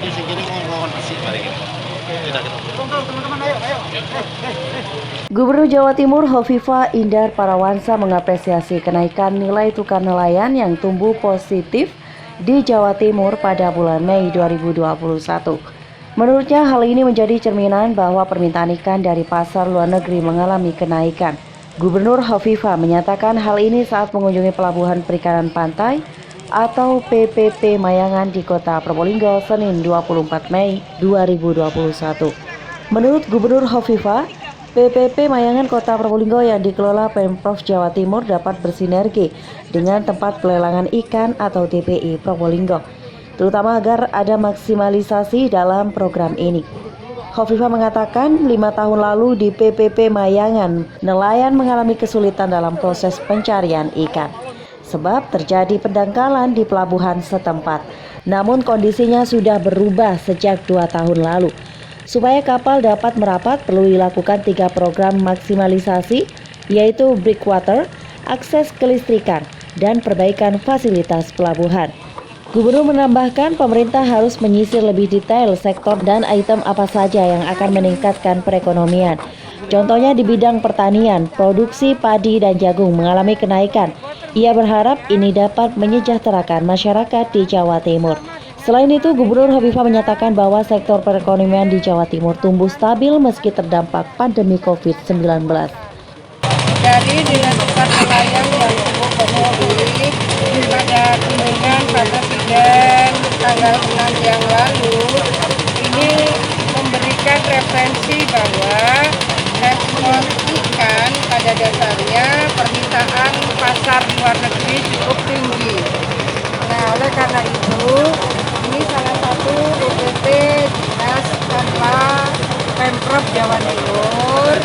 di sini mau melawan Persib hari ini. Teman-teman, ayo. Gubernur Jawa Timur Hovifah Indar Parawansa mengapresiasi kenaikan nilai tukar nelayan yang tumbuh positif di Jawa Timur pada bulan Mei 2021. Menurutnya hal ini menjadi cerminan bahwa permintaan ikan dari pasar luar negeri mengalami kenaikan. Gubernur Hovifah menyatakan hal ini saat mengunjungi Pelabuhan Perikanan Pantai atau PPP Mayangan di Kota Probolinggo Senin 24 Mei 2021. Menurut Gubernur Hovifah, PPP Mayangan Kota Probolinggo yang dikelola Pemprov Jawa Timur dapat bersinergi dengan tempat pelelangan ikan atau TPI Probolinggo, terutama agar ada maksimalisasi dalam program ini. Hovifah mengatakan 5 tahun lalu di PPP Mayangan, nelayan mengalami kesulitan dalam proses pencarian ikan, sebab terjadi pendangkalan di pelabuhan setempat. Namun kondisinya sudah berubah sejak 2 tahun lalu. Supaya kapal dapat merapat perlu dilakukan 3 program maksimalisasi, yaitu breakwater, akses kelistrikan, dan perbaikan fasilitas pelabuhan. Gubernur menambahkan pemerintah harus menyisir lebih detail sektor dan item apa saja yang akan meningkatkan perekonomian. Contohnya di bidang pertanian, produksi padi dan jagung mengalami kenaikan. Ia berharap ini dapat menyejahterakan masyarakat di Jawa Timur. Selain itu, Gubernur Hovifah menyatakan bahwa sektor perekonomian di Jawa Timur tumbuh stabil meski terdampak pandemi COVID-19. Dari dilakukan nelayan yang cukup positif pada kunjungan Pak Presiden tanggal 6 yang lalu, ini memberikan referensi bahwa ekspor ikan pada dasarnya permintaan pasar luar negeri cukup tinggi. Nah, oleh karena itu, ini salah satu UPT Dinas Pengelola Pemprov Jawa Timur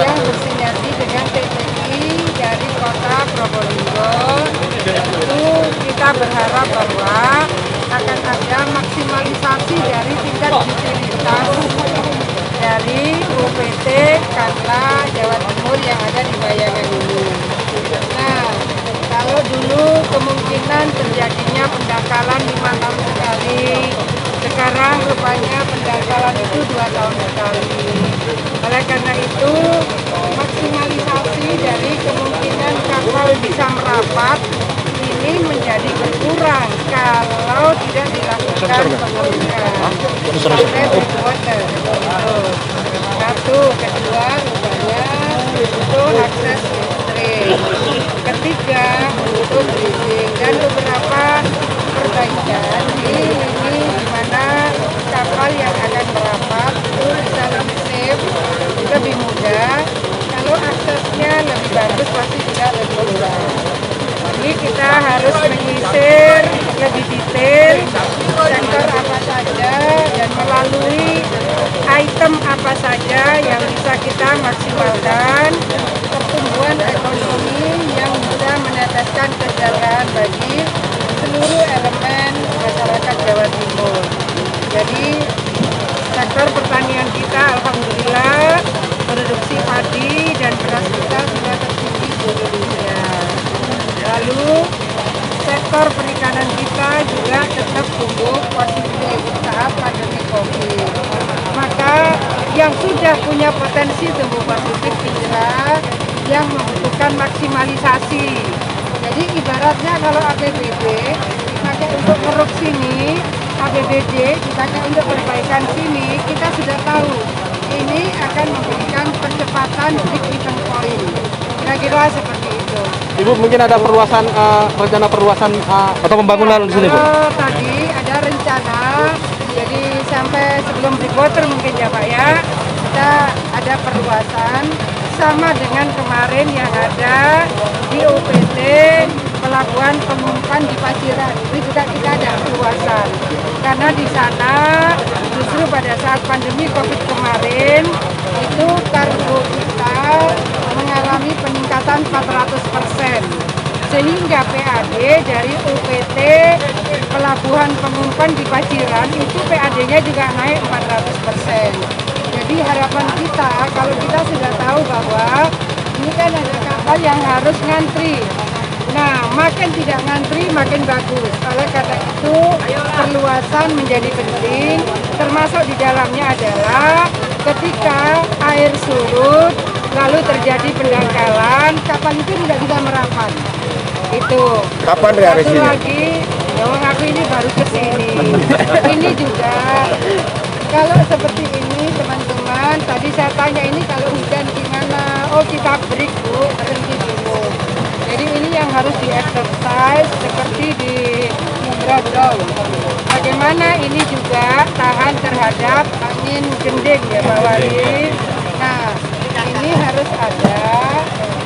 yang bersinergi dengan TPI dari Kota Probolinggo. Itu kita berharap bahwa akan ada maksimalisasi dari tingkat utilitas dari UPT Kanla Jawa Timur yang ada di Mayangan ini. Nah, kalau dulu kemungkinan terjadinya pendangkalan 5 tahun sekali, sekarang rupanya pendangkalan itu 2 tahun sekali. Oleh karena itu, maksimalisasi dari kemungkinan kapal bisa merapat ini menjadi berkurang kalau tidak dilakukan pengerukan sampai breakwater. Satu, kedua rupanya untuk akses listrik. Ketiga, untuk bridging dan beberapa perbaikan di mana kapal yang akan merapat itu bisa lebih safe, lebih mudah. Kalau aksesnya lebih bagus pasti juga lebih mudah. Jadi kita harus menyisir lebih detail sektor apa saja dan melalui item apa saja yang bisa kita maksimalkan pertumbuhan ekonomi yang bisa meneteskan kesejahteraan bagi seluruh elemen masyarakat Jawa Timur. Jadi sektor pertanian kita alhamdulillah produksi padi dan beras kita sudah tertinggi di Indonesia. Lalu sektor perikanan kita juga tetap tumbuh positif saat pandemi COVID. Maka yang sudah punya potensi tumbuh positif inilah yang membutuhkan maksimalisasi. Jadi ibaratnya kalau APBD dipakai untuk ngeruk sini, APBD dipakai untuk perbaikan sini, kita sudah tahu ini akan memberikan percepatan break-even point. Kira-kira seperti itu. Ibu mungkin ada perluasan rencana perluasan atau pembangunan di sini, Bu? Tadi ada rencana, jadi sampai sebelum breakwater mungkin ya Pak ya, kita ada perluasan sama dengan kemarin yang ada di UPT Pelabuhan Pengumpan di Paciran. Ini juga kita ada perluasan karena di sana justru pada saat pandemi COVID kemarin itu kargo kita mengalami peningkatan 400%, sehingga PAD dari UPT Pelabuhan Pengumpan di Paciran itu PAD-nya juga naik 400%. Jadi harapan kita kalau kita sudah tahu bahwa ini kan ada kapal yang harus ngantri. Nah, makin tidak ngantri makin bagus. Oleh karena itu itu perluasan menjadi penting, termasuk di dalamnya adalah ketika air surut lalu terjadi pendangkalan, kapal itu tidak bisa merapat. Itu. Kapan dari Satu sini? lagi, orang aku ini baru kesini. Ini juga kalau seperti ini teman-teman, tadi saya tanya ini kalau hujan gimana? Oh kita break Bu, berhenti dulu. Jadi ini yang harus di-exercise seperti di Mumrodol. Bagaimana ini juga tahan terhadap angin gending ya Pak Wali. Nah ini harus ada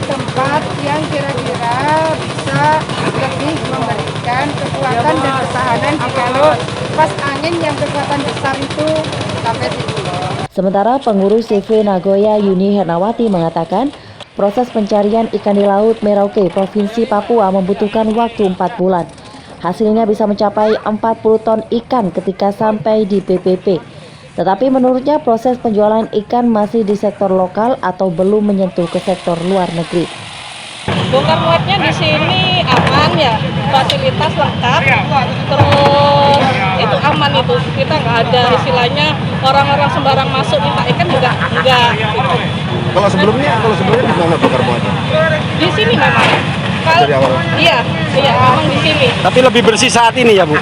tempat yang kira-kira bisa lebih memberikan kekuatan dan ketahanan jikalau pas angin yang kekuatan besar itu sampai sini. Sementara pengurus CV Nagoya Yuni Hernawati mengatakan, proses pencarian ikan di Laut Merauke, Provinsi Papua membutuhkan waktu 4 bulan. Hasilnya bisa mencapai 40 ton ikan ketika sampai di PPP. Tetapi menurutnya proses penjualan ikan masih di sektor lokal atau belum menyentuh ke sektor luar negeri. Bongkar muatnya di sini aman ya, fasilitas lengkap, terus itu aman itu, kita nggak ada istilahnya orang-orang sembarang masuk minta ikan juga enggak. Gitu. Kalau sebelumnya di mana bongkar muatnya? Di sini memang. Kalau Dari awal? iya memang di sini. Tapi lebih bersih saat ini ya Bu,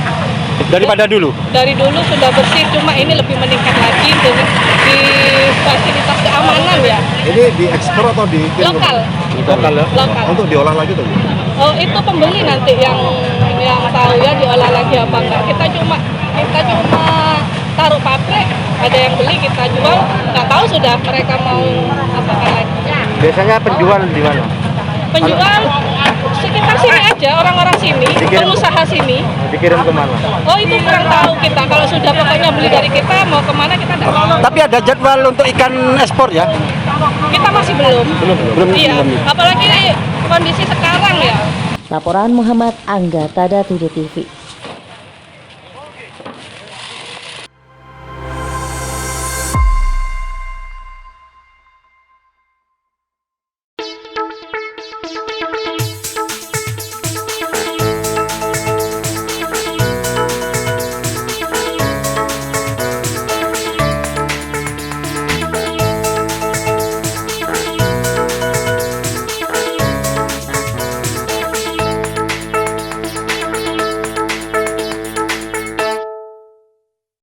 daripada dulu. Dari dulu sudah bersih, cuma ini lebih meningkat lagi dengan di fasilitas keamanan ya. Ini diekspor atau di Lokal. Lokal ya. Lokal. Untuk diolah lagi tuh Bu? Oh itu pembeli nanti yang tahu ya diolah lagi apa enggak. Kita cuma taruh pabrik, ada yang beli kita jual, nggak tahu sudah mereka mau apakan lagi. Biasanya penjual di mana? Penjual sekitar sini aja, orang-orang sini, pengusaha sini. Dikirim kemana? Oh itu kurang tahu kita, kalau sudah pokoknya beli dari kita mau kemana kita tidak tahu. Tapi ada jadwal untuk ikan ekspor ya? Kita masih belum. Belum. Iya, apalagi kondisi sekarang ya. Laporan Muhammad Angga, Tada 7 TV.